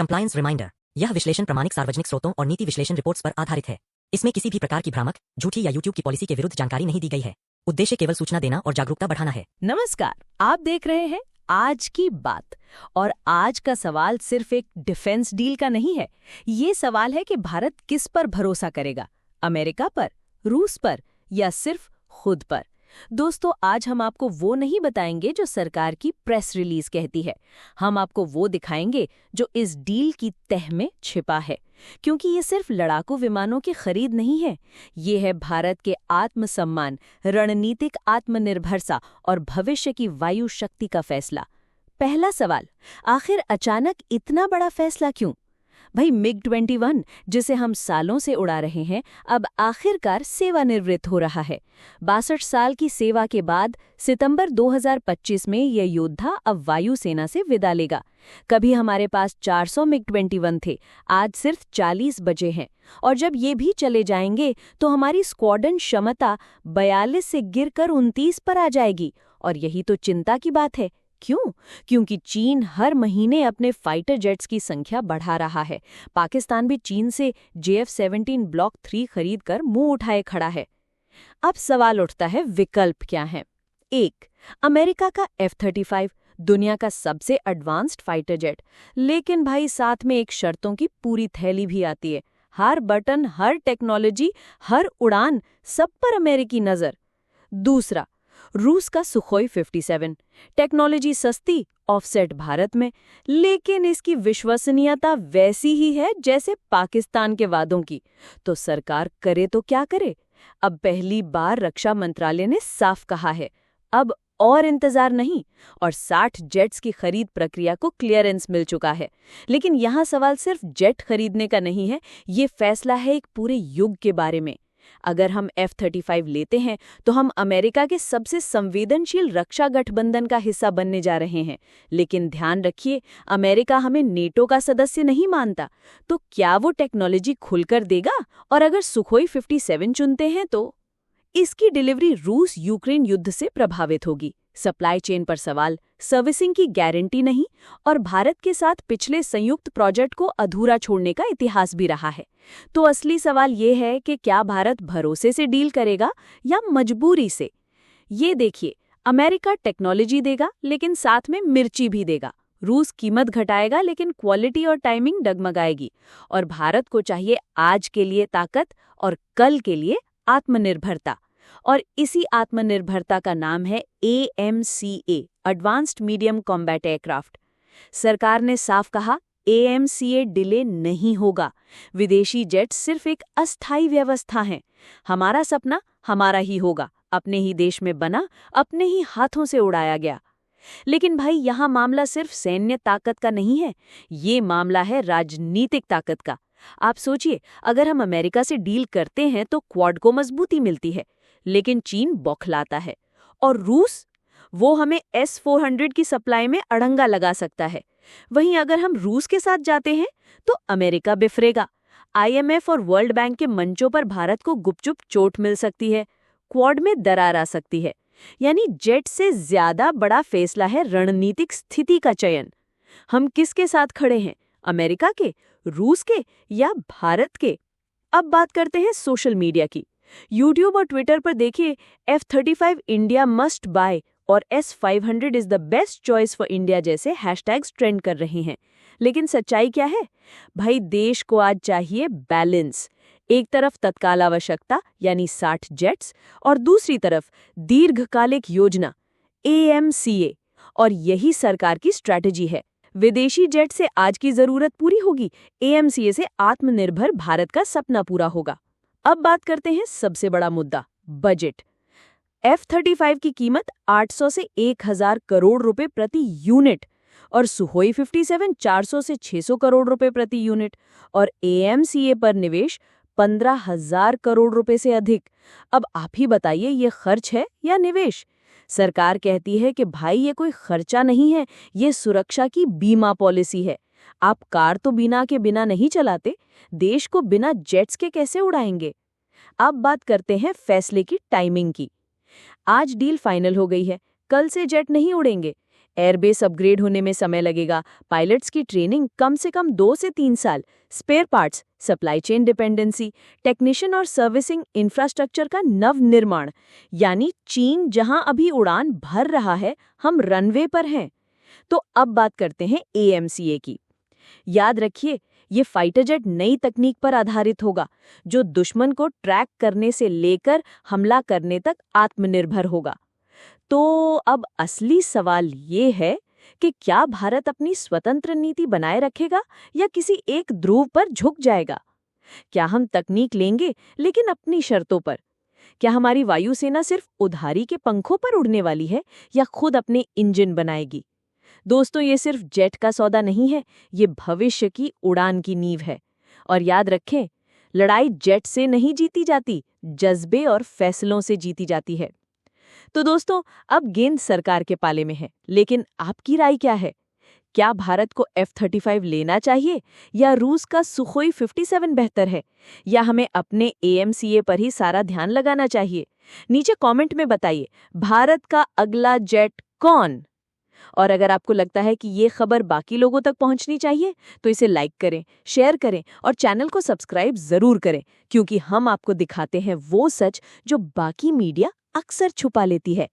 Compliance reminder. यह विश्लेषण प्रमाणिक सार्वजनिक स्रोतों और नीति विश्लेषण रिपोर्ट्स पर आधारित है। इसमें किसी भी प्रकार की भ्रामक, झूठी या यूट्यूब की पॉलिसी के विरुद्ध जानकारी नहीं दी गई है। उद्देश्य केवल सूचना देना और जागरूकता बढ़ाना है। नमस्कार, आप देख रहे हैं आज की बात। और आज का सवाल सिर्फ एक डिफेंस डील का नहीं है। ये सवाल है कि भारत किस पर भरोसा करेगा, अमेरिका पर, रूस पर या सिर्फ खुद पर। दोस्तों, आज हम आपको वो नहीं बताएंगे जो सरकार की प्रेस रिलीज कहती है। हम आपको वो दिखाएंगे जो इस डील की तह में छिपा है। क्योंकि ये सिर्फ लड़ाकू विमानों की खरीद नहीं है, ये है भारत के आत्मसम्मान, रणनीतिक आत्मनिर्भरता और भविष्य की वायु शक्ति का फैसला। पहला सवाल, आखिर अचानक इतना बड़ा फैसला क्यों? भाई, MiG-21 जिसे हम सालों से उड़ा रहे हैं, अब आखिरकार सेवानिवृत्त हो रहा है। 62 साल की सेवा के बाद सितंबर 2025 में यह योद्धा अब वायुसेना से विदा लेगा। कभी हमारे पास 400 MiG-21 थे, आज सिर्फ 40 बचे हैं। और जब ये भी चले जाएंगे तो हमारी स्क्वाड्रन क्षमता 42 से गिरकर 29 पर आ जाएगी। और यही तो चिंता की बात है। क्यों? क्योंकि चीन हर महीने अपने फाइटर जेट्स की संख्या बढ़ा रहा है। पाकिस्तान भी चीन से JF-17 ब्लॉक 3 खरीद कर मुंह उठाए खड़ा है। अब सवाल उठता है, विकल्प क्या है? 1. अमेरिका का F-35, दुनिया का सबसे एडवांस्ड फाइटर जेट। लेकिन भाई, साथ में एक शर्तों की पूरी थैली भी आती है। हर बटन, हर टेक्नोलॉजी, हर उड़ान, सब पर अमेरिकी नजर। दूसरा, रूस का सुखोई 57, टेक्नोलॉजी सस्ती, ऑफसेट भारत में, लेकिन इसकी विश्वसनीयता वैसी ही है जैसे पाकिस्तान के वादों की। तो सरकार करे तो क्या करे? अब पहली बार रक्षा मंत्रालय ने साफ कहा है, अब और इंतजार नहीं। और 60 जेट्स की खरीद प्रक्रिया को क्लियरेंस मिल चुका है। लेकिन यहाँ सवाल सिर्फ जेट खरीदने का नहीं है, ये फैसला है एक पूरे युग के बारे में। अगर हम F-35 लेते हैं तो हम अमेरिका के सबसे संवेदनशील रक्षा गठबंधन का हिस्सा बनने जा रहे हैं। लेकिन ध्यान रखिए, अमेरिका हमें नेटो का सदस्य नहीं मानता। तो क्या वो टेक्नोलॉजी खुलकर देगा? और अगर सुखोई 57 चुनते हैं तो इसकी डिलीवरी रूस यूक्रेन युद्ध से प्रभावित होगी। सप्लाई चेन पर सवाल, सर्विसिंग की गारंटी नहीं, और भारत के साथ पिछले संयुक्त प्रोजेक्ट को अधूरा छोड़ने का इतिहास भी रहा है। तो असली सवाल ये है कि क्या भारत भरोसे से डील करेगा या मजबूरी से? ये देखिए, अमेरिका टेक्नोलॉजी देगा लेकिन साथ में मिर्ची भी देगा। रूस कीमत घटाएगा लेकिन क्वालिटी और टाइमिंग डगमगाएगी। और भारत को चाहिए आज के लिए ताकत और कल के लिए आत्मनिर्भरता। और इसी आत्मनिर्भरता का नाम है AMCA, advanced medium combat aircraft. सरकार ने साफ कहा, AMCA डिले नहीं होगा। विदेशी जेट सिर्फ एक अस्थायी व्यवस्था है। हमारा सपना हमारा ही होगा, अपने ही देश में बना, अपने ही हाथों से उड़ाया गया। लेकिन भाई, यहाँ मामला सिर्फ सैन्य ताकत का नहीं है, ये मामला है राजनीतिक ताकत का। आप सोचिए, अगर हम अमेरिका से डील करते हैं तो क्वाड को मजबूती मिलती है, लेकिन चीन बौखलाता है। और रूस, वो हमें S-400 की सप्लाई में अड़ंगा लगा सकता है। वहीं अगर हम रूस के साथ जाते हैं तो अमेरिका बिफरेगा। IMF और वर्ल्ड बैंक के मंचों पर भारत को गुपचुप चोट मिल सकती है, क्वाड में दरार आ सकती है। यानी जेट से ज्यादा बड़ा फैसला है रणनीतिक स्थिति का चयन। हम किसके साथ खड़े हैं, अमेरिका के, रूस के या भारत के? अब बात करते हैं सोशल मीडिया की। यूट्यूब और ट्विटर पर देखिए, F-35 इंडिया मस्ट बाय और S-500 is the best choice for India जैसे हैशटैग्स ट्रेंड कर रहे हैं। लेकिन सच्चाई क्या है? भाई, देश को आज चाहिए बैलेंस। एक तरफ तत्काल आवश्यकता यानी 60 जेट्स, और दूसरी तरफ दीर्घकालिक योजना AMCA। और यही सरकार की स्ट्रैटेजी है। विदेशी जेट से आज की जरूरत पूरी होगी, AMCA से आत्मनिर्भर भारत का सपना पूरा होगा। अब बात करते हैं सबसे बड़ा मुद्दा, बजट। F-35 की कीमत 800 से 1000 करोड़ रुपए प्रति यूनिट, और सुखोई 57 400 से 600 करोड़ रुपए प्रति यूनिट, और AMCA पर निवेश 15,000 करोड़ रुपए से अधिक। अब आप ही बताइए, ये खर्च है या निवेश? सरकार कहती है कि भाई, ये कोई खर्चा नहीं है, ये सुरक्षा की बीमा पॉलिसी है। आप कार तो बिना के बिना नहीं चलाते, देश को बिना जेट्स के कैसे उड़ाएंगे? अब बात करते हैं फैसले की टाइमिंग की। आज डील फाइनल हो गई है, कल से जेट नहीं उड़ेंगे। एयरबेस अपग्रेड होने में समय लगेगा, पायलट्स की ट्रेनिंग कम से कम 2 से 3 साल, spare parts, supply chain dependency, technician और सर्विसिंग इंफ्रास्ट्रक्चर का नव निर्माण। यानी चीन जहां अभी उड़ान भर रहा है, हम रनवे पर हैं। तो अब बात करते हैं AMCA की। याद रखिए, ये फाइटर जेट नई तकनीक पर आधारित होगा, जो दुश्मन को ट्रैक करने से लेकर हमला करने तक आत्मनिर्भर होगा। तो अब असली सवाल ये है कि क्या भारत अपनी स्वतंत्र नीति बनाए रखेगा या किसी एक ध्रुव पर झुक जाएगा? क्या हम तकनीक लेंगे लेकिन अपनी शर्तों पर? क्या हमारी वायुसेना सिर्फ उधारी के पंखों पर उड़ने वाली है या खुद अपने इंजन बनाएगी? दोस्तों, ये सिर्फ जेट का सौदा नहीं है, ये भविष्य की उड़ान की नींव है। और याद रखें, लड़ाई जेट से नहीं जीती जाती, जज्बे और फैसलों से जीती जाती है। तो दोस्तों, अब गेंद सरकार के पाले में है, लेकिन आपकी राय क्या है? क्या भारत को F-35 लेना चाहिए या रूस का सुखोई 57 बेहतर है, या हमें अपने AMCA पर ही सारा ध्यान लगाना चाहिए? नीचे कमेंट में बताइए, भारत का अगला जेट कौन? और अगर आपको लगता है कि ये खबर बाकी लोगों तक पहुंचनी चाहिए, तो इसे लाइक करें, शेयर करें और चैनल को सब्सक्राइब जरूर करें, क्योंकि हम आपको दिखाते हैं वो सच जो बाकी मीडिया अक्सर छुपा लेती है।